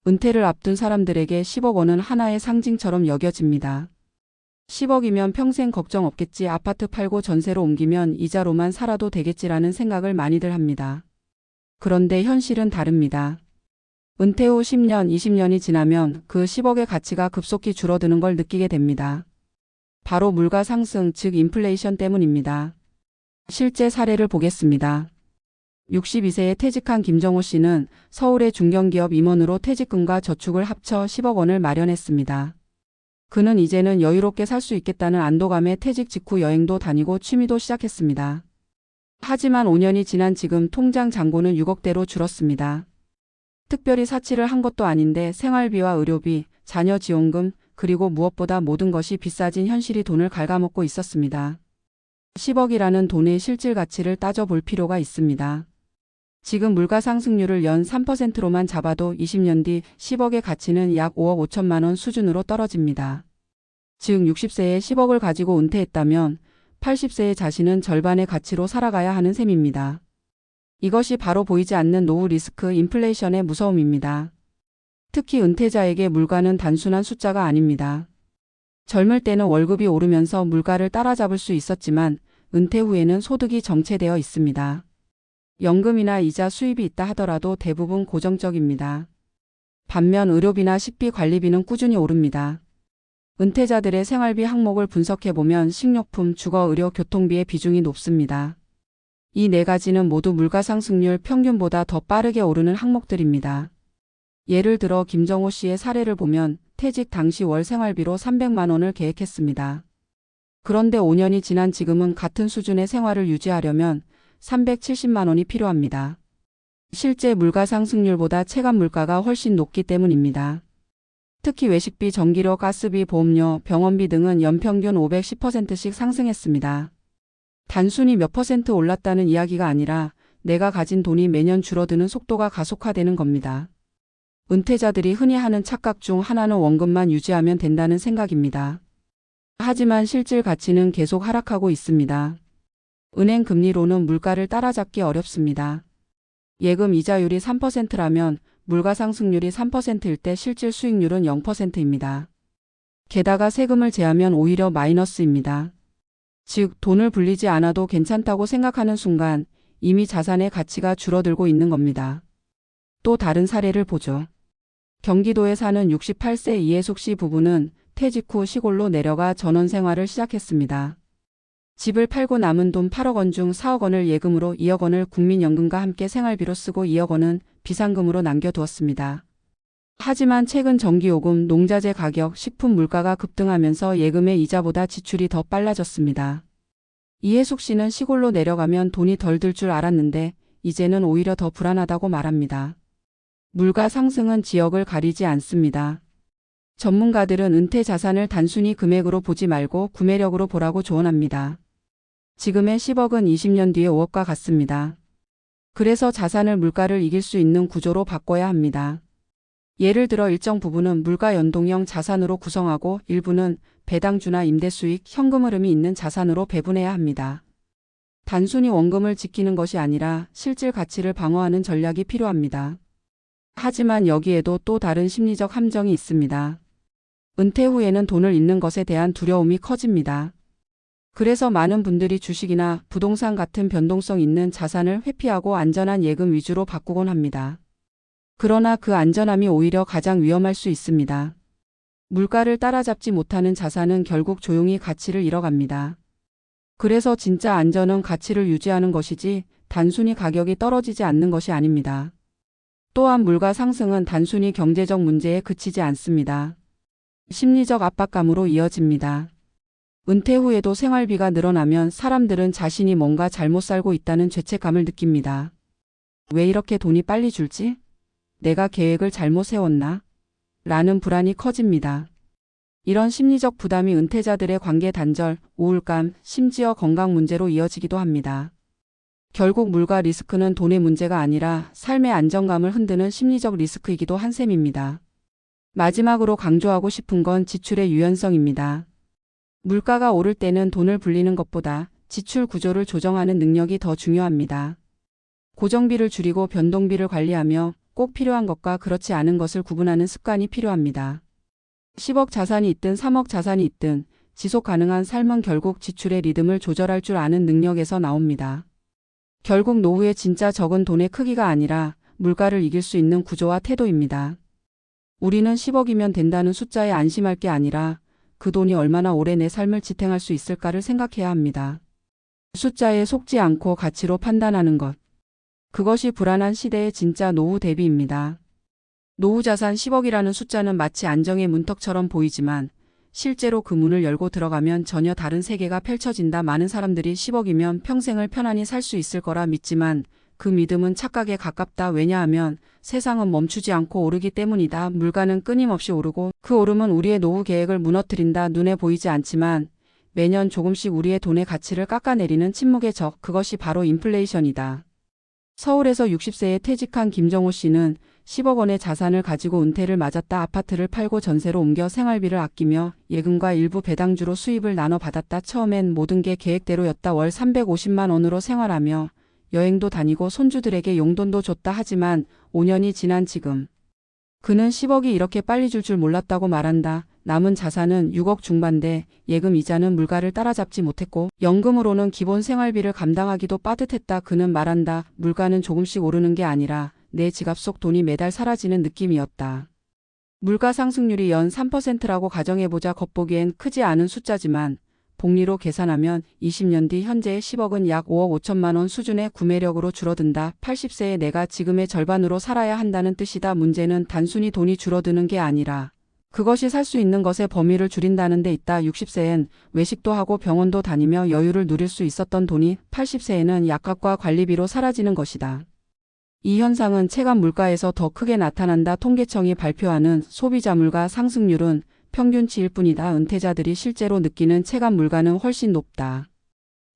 은퇴를 앞둔 사람들에게 10억 원은 하나의 상징처럼 여겨집니다. 10억이면 평생 걱정 없겠지, 아파트 팔고 전세로 옮기면 이자로만 살아도 되겠지라는 생각을 많이들 합니다. 그런데 현실은 다릅니다. 은퇴 후 10년, 20년이 지나면 그 10억의 가치가 급속히 줄어드는 걸 느끼게 됩니다. 바로 물가 상승, 즉 인플레이션 때문입니다. 실제 사례를 보겠습니다. 62세에 퇴직한 김정호 씨는 서울의 중견기업 임원으로 퇴직금과 저축을 합쳐 10억 원을 마련했습니다. 그는 이제는 여유롭게 살 수 있겠다는 안도감에 퇴직 직후 여행도 다니고 취미도 시작했습니다. 하지만 5년이 지난 지금 통장 잔고는 6억대로 줄었습니다. 특별히 사치를 한 것도 아닌데 생활비와 의료비, 자녀 지원금, 그리고 무엇보다 모든 것이 비싸진 현실이 돈을 갉아먹고 있었습니다. 10억이라는 돈의 실질 가치를 따져볼 필요가 있습니다. 지금 물가 상승률을 연 3%로만 잡아도 20년 뒤 10억의 가치는 약 5억 5천만 원 수준으로 떨어집니다. 즉 60세에 10억을 가지고 은퇴했다면 80세의 자신은 절반의 가치로 살아가야 하는 셈입니다. 이것이 바로 보이지 않는 노후 리스크 인플레이션의 무서움입니다. 특히 은퇴자에게 물가는 단순한 숫자가 아닙니다. 젊을 때는 월급이 오르면서 물가를 따라잡을 수 있었지만 은퇴 후에는 소득이 정체되어 있습니다. 연금이나 이자 수입이 있다 하더라도 대부분 고정적입니다. 반면 의료비나 식비 관리비는 꾸준히 오릅니다. 은퇴자들의 생활비 항목을 분석해보면 식료품, 주거, 의료, 교통비의 비중이 높습니다. 이 네 가지는 모두 물가 상승률 평균보다 더 빠르게 오르는 항목들입니다. 예를 들어 김정호 씨의 사례를 보면 퇴직 당시 월 생활비로 300만 원을 계획했습니다. 그런데 5년이 지난 지금은 같은 수준의 생활을 유지하려면 370만 원이 필요합니다. 실제 물가 상승률보다 체감 물가가 훨씬 높기 때문입니다. 특히 외식비, 전기료, 가스비, 보험료, 병원비 등은 연평균 510%씩 상승했습니다. 단순히 몇 퍼센트 올랐다는 이야기가 아니라 내가 가진 돈이 매년 줄어드는 속도가 가속화되는 겁니다. 은퇴자들이 흔히 하는 착각 중 하나는 원금만 유지하면 된다는 생각입니다. 하지만 실질 가치는 계속 하락하고 있습니다. 은행 금리로는 물가를 따라잡기 어렵습니다. 예금 이자율이 3%라면 물가 상승률이 3%일 때 실질 수익률은 0%입니다. 게다가 세금을 제하면 오히려 마이너스입니다. 즉 돈을 불리지 않아도 괜찮다고 생각하는 순간 이미 자산의 가치가 줄어들고 있는 겁니다. 또 다른 사례를 보죠. 경기도에 사는 68세 이혜숙 씨 부부는 퇴직 후 시골로 내려가 전원 생활을 시작했습니다. 집을 팔고 남은 돈 8억 원 중 4억 원을 예금으로 2억 원을 국민연금과 함께 생활비로 쓰고 2억 원은 비상금으로 남겨두었습니다. 하지만 최근 전기요금, 농자재 가격, 식품 물가가 급등하면서 예금의 이자보다 지출이 더 빨라졌습니다. 이혜숙 씨는 시골로 내려가면 돈이 덜 들 줄 알았는데 이제는 오히려 더 불안하다고 말합니다. 물가 상승은 지역을 가리지 않습니다. 전문가들은 은퇴 자산을 단순히 금액으로 보지 말고 구매력으로 보라고 조언합니다. 지금의 10억은 20년 뒤에 5억과 같습니다. 그래서 자산을 물가를 이길 수 있는 구조로 바꿔야 합니다. 예를 들어 일정 부분은 물가 연동형 자산으로 구성하고 일부는 배당주나 임대수익, 현금 흐름이 있는 자산으로 배분해야 합니다. 단순히 원금을 지키는 것이 아니라 실질 가치를 방어하는 전략이 필요합니다. 하지만 여기에도 또 다른 심리적 함정이 있습니다. 은퇴 후에는 돈을 잃는 것에 대한 두려움이 커집니다. 그래서 많은 분들이 주식이나 부동산 같은 변동성 있는 자산을 회피하고 안전한 예금 위주로 바꾸곤 합니다. 그러나 그 안전함이 오히려 가장 위험할 수 있습니다. 물가를 따라잡지 못하는 자산은 결국 조용히 가치를 잃어갑니다. 그래서 진짜 안전은 가치를 유지하는 것이지 단순히 가격이 떨어지지 않는 것이 아닙니다. 또한 물가 상승은 단순히 경제적 문제에 그치지 않습니다. 심리적 압박감으로 이어집니다. 은퇴 후에도 생활비가 늘어나면 사람들은 자신이 뭔가 잘못 살고 있다는 죄책감을 느낍니다. 왜 이렇게 돈이 빨리 줄지? 내가 계획을 잘못 세웠나? 라는 불안이 커집니다. 이런 심리적 부담이 은퇴자들의 관계 단절, 우울감, 심지어 건강 문제로 이어지기도 합니다. 결국 물가 리스크는 돈의 문제가 아니라 삶의 안정감을 흔드는 심리적 리스크이기도 한 셈입니다. 마지막으로 강조하고 싶은 건 지출의 유연성입니다. 물가가 오를 때는 돈을 불리는 것보다 지출 구조를 조정하는 능력이 더 중요합니다. 고정비를 줄이고 변동비를 관리하며 꼭 필요한 것과 그렇지 않은 것을 구분하는 습관이 필요합니다. 10억 자산이 있든 3억 자산이 있든 지속 가능한 삶은 결국 지출의 리듬을 조절할 줄 아는 능력에서 나옵니다. 결국 노후의 진짜 적은 돈의 크기가 아니라 물가를 이길 수 있는 구조와 태도입니다. 우리는 10억이면 된다는 숫자에 안심할 게 아니라 그 돈이 얼마나 오래 내 삶을 지탱할 수 있을까를 생각해야 합니다. 숫자에 속지 않고 가치로 판단하는 것. 그것이 불안한 시대의 진짜 노후 대비입니다. 노후 자산 10억이라는 숫자는 마치 안정의 문턱처럼 보이지만 실제로 그 문을 열고 들어가면 전혀 다른 세계가 펼쳐진다. 많은 사람들이 10억이면 평생을 편안히 살 수 있을 거라 믿지만 그 믿음은 착각에 가깝다. 왜냐하면 세상은 멈추지 않고 오르기 때문이다. 물가는 끊임없이 오르고 그 오름은 우리의 노후 계획을 무너뜨린다. 눈에 보이지 않지만 매년 조금씩 우리의 돈의 가치를 깎아내리는 침묵의 적, 그것이 바로 인플레이션이다. 서울에서 60세에 퇴직한 김정호 씨는 10억 원의 자산을 가지고 은퇴를 맞았다. 아파트를 팔고 전세로 옮겨 생활비를 아끼며 예금과 일부 배당주로 수입을 나눠 받았다. 처음엔 모든 게 계획대로였다. 월 350만 원으로 생활하며 여행도 다니고 손주들에게 용돈도 줬다. 하지만 5년이 지난 지금 그는 10억이 이렇게 빨리 줄 줄 몰랐다고 말한다. 남은 자산은 6억 중반대, 예금 이자는 물가를 따라잡지 못했고 연금으로는 기본 생활비를 감당하기도 빠듯했다. 그는 말한다. 물가는 조금씩 오르는 게 아니라 내 지갑 속 돈이 매달 사라지는 느낌이었다. 물가 상승률이 연 3%라고 가정해보자. 겉보기엔 크지 않은 숫자지만 복리로 계산하면 20년 뒤 현재의 10억은 약 5억 5천만 원 수준의 구매력으로 줄어든다. 80세에 내가 지금의 절반으로 살아야 한다는 뜻이다. 문제는 단순히 돈이 줄어드는 게 아니라 그것이 살 수 있는 것의 범위를 줄인다는 데 있다. 60세엔 외식도 하고 병원도 다니며 여유를 누릴 수 있었던 돈이 80세에는 약값과 관리비로 사라지는 것이다. 이 현상은 체감 물가에서 더 크게 나타난다. 통계청이 발표하는 소비자 물가 상승률은 평균치일 뿐이다. 은퇴자들이 실제로 느끼는 체감 물가는 훨씬 높다.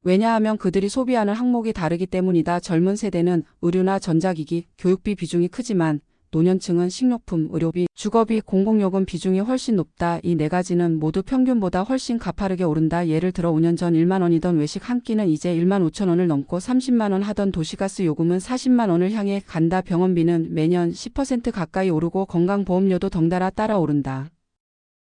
왜냐하면 그들이 소비하는 항목이 다르기 때문이다. 젊은 세대는 의류나 전자기기, 교육비 비중이 크지만 노년층은 식료품, 의료비, 주거비, 공공요금 비중이 훨씬 높다. 이 네 가지는 모두 평균보다 훨씬 가파르게 오른다. 예를 들어 5년 전 1만 원이던 외식 한 끼는 이제 1만 5천 원을 넘고 30만 원 하던 도시가스 요금은 40만 원을 향해 간다. 병원비는 매년 10% 가까이 오르고 건강보험료도 덩달아 따라 오른다.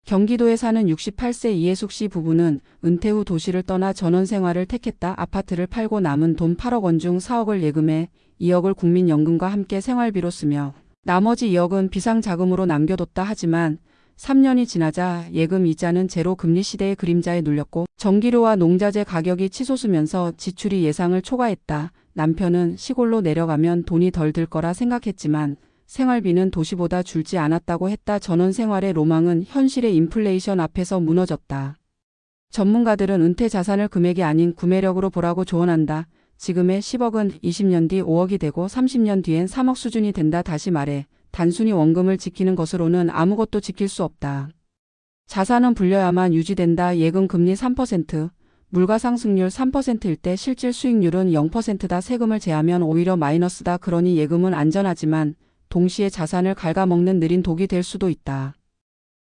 경기도에 사는 68세 이혜숙 씨 부부는 은퇴 후 도시를 떠나 전원생활을 택했다. 아파트를 팔고 남은 돈 8억 원 중 4억을 예금에 2억을 국민연금과 함께 생활비로 쓰며 나머지 2억은 비상자금으로 남겨뒀다. 하지만 3년이 지나자 예금 이자는 제로 금리 시대의 그림자에 눌렸고 전기료와 농자재 가격이 치솟으면서 지출이 예상을 초과했다. 남편은 시골로 내려가면 돈이 덜 들 거라 생각했지만 생활비는 도시보다 줄지 않았다고 했다. 전원 생활의 로망은 현실의 인플레이션 앞에서 무너졌다. 전문가들은 은퇴 자산을 금액이 아닌 구매력으로 보라고 조언한다. 지금의 10억은 20년 뒤 5억이 되고 30년 뒤엔 3억 수준이 된다. 다시 말해 단순히 원금을 지키는 것으로는 아무것도 지킬 수 없다. 자산은 불려야만 유지된다. 예금 금리 3%, 물가 상승률 3%일 때 실질 수익률은 0%다. 세금을 제하면 오히려 마이너스다. 그러니 예금은 안전하지만 동시에 자산을 갉아먹는 느린 독이 될 수도 있다.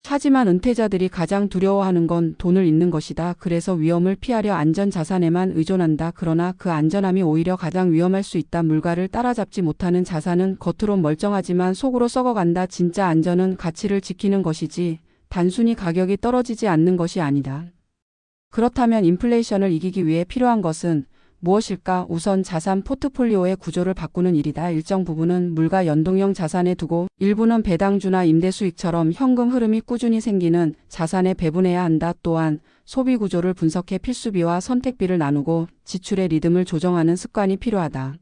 하지만 은퇴자들이 가장 두려워하는 건 돈을 잃는 것이다. 그래서 위험을 피하려 안전자산에만 의존한다. 그러나 그 안전함이 오히려 가장 위험할 수 있다. 물가를 따라잡지 못하는 자산은 겉으로 멀쩡하지만 속으로 썩어간다. 진짜 안전은 가치를 지키는 것이지 단순히 가격이 떨어지지 않는 것이 아니다. 그렇다면 인플레이션을 이기기 위해 필요한 것은 무엇일까? 우선 자산 포트폴리오의 구조를 바꾸는 일이다. 일정 부분은 물가 연동형 자산에 두고 일부는 배당주나 임대 수익처럼 현금 흐름이 꾸준히 생기는 자산에 배분해야 한다. 또한 소비 구조를 분석해 필수비와 선택비를 나누고 지출의 리듬을 조정하는 습관이 필요하다.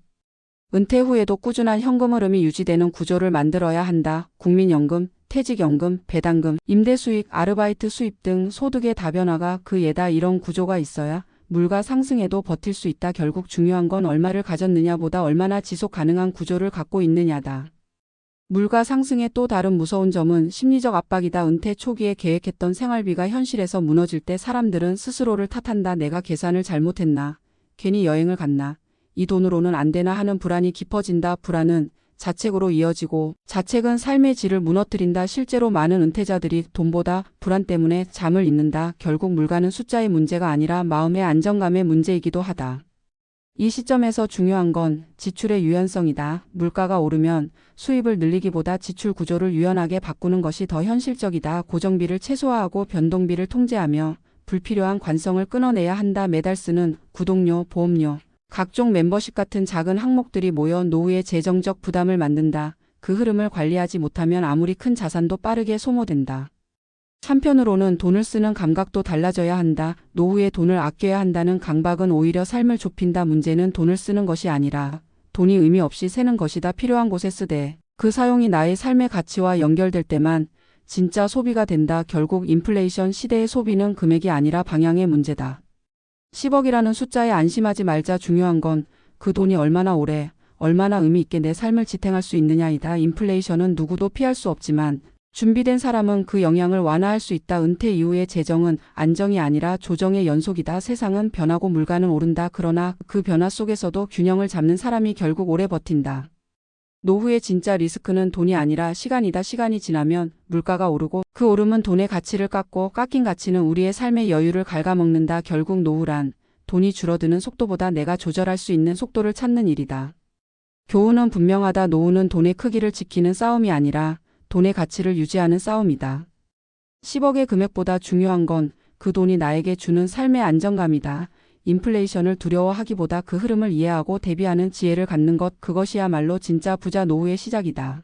은퇴 후에도 꾸준한 현금 흐름이 유지되는 구조를 만들어야 한다. 국민연금, 퇴직연금, 배당금, 임대 수익, 아르바이트 수입 등 소득의 다변화가 그 예다. 이런 구조가 있어야 물가 상승에도 버틸 수 있다. 결국 중요한 건 얼마를 가졌느냐보다 얼마나 지속 가능한 구조를 갖고 있느냐다. 물가 상승의 또 다른 무서운 점은 심리적 압박이다. 은퇴 초기에 계획했던 생활비가 현실에서 무너질 때 사람들은 스스로를 탓한다. 내가 계산을 잘못했나? 괜히 여행을 갔나? 이 돈으로는 안 되나 하는 불안이 깊어진다. 불안은 자책으로 이어지고 자책은 삶의 질을 무너뜨린다. 실제로 많은 은퇴자들이 돈보다 불안 때문에 잠을 잃는다. 결국 물가는 숫자의 문제가 아니라 마음의 안정감의 문제이기도 하다. 이 시점에서 중요한 건 지출의 유연성이다. 물가가 오르면 수입을 늘리기보다 지출 구조를 유연하게 바꾸는 것이 더 현실적이다. 고정비를 최소화하고 변동비를 통제하며 불필요한 관성을 끊어내야 한다. 매달 쓰는 구독료, 보험료, 각종 멤버십 같은 작은 항목들이 모여 노후의 재정적 부담을 만든다. 그 흐름을 관리하지 못하면 아무리 큰 자산도 빠르게 소모된다. 한편으로는 돈을 쓰는 감각도 달라져야 한다. 노후에 돈을 아껴야 한다는 강박은 오히려 삶을 좁힌다. 문제는 돈을 쓰는 것이 아니라 돈이 의미 없이 새는 것이다. 필요한 곳에 쓰되 그 사용이 나의 삶의 가치와 연결될 때만 진짜 소비가 된다. 결국 인플레이션 시대의 소비는 금액이 아니라 방향의 문제다. 10억이라는 숫자에 안심하지 말자. 중요한 건 그 돈이 얼마나 오래, 얼마나 의미 있게 내 삶을 지탱할 수 있느냐이다. 인플레이션은 누구도 피할 수 없지만 준비된 사람은 그 영향을 완화할 수 있다. 은퇴 이후의 재정은 안정이 아니라 조정의 연속이다. 세상은 변하고 물가는 오른다. 그러나 그 변화 속에서도 균형을 잡는 사람이 결국 오래 버틴다. 노후의 진짜 리스크는 돈이 아니라 시간이다. 시간이 지나면 물가가 오르고 그 오름은 돈의 가치를 깎고 깎인 가치는 우리의 삶의 여유를 갉아먹는다. 결국 노후란 돈이 줄어드는 속도보다 내가 조절할 수 있는 속도를 찾는 일이다. 교훈은 분명하다. 노후는 돈의 크기를 지키는 싸움이 아니라 돈의 가치를 유지하는 싸움이다. 10억의 금액보다 중요한 건 그 돈이 나에게 주는 삶의 안정감이다. 인플레이션을 두려워하기보다 그 흐름을 이해하고 대비하는 지혜를 갖는 것, 그것이야말로 진짜 부자 노후의 시작이다.